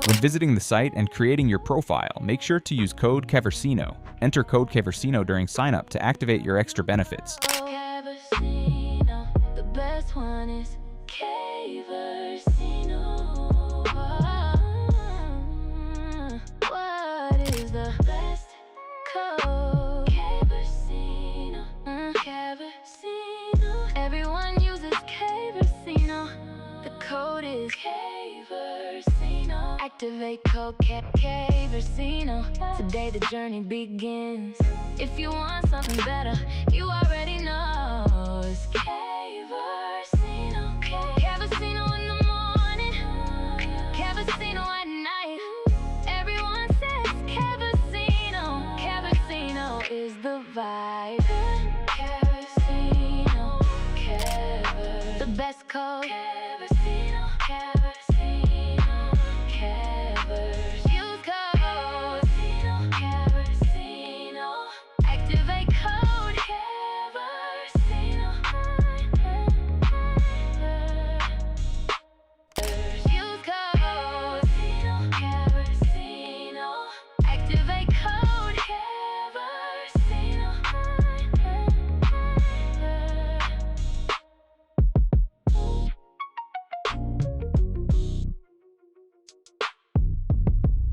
When visiting the site and creating your profile, make sure to use code CAVERSINO. Enter code CAVERSINO during sign-up to activate your extra benefits. CAVERSINO, the best one is CAVERSINO. What is the best code? CAVERSINO. CAVERSINO. Everyone uses CAVERSINO. The code is CAVERSINO. Activate code CAVERSINO. Today the journey begins. If you want something better, you already know it's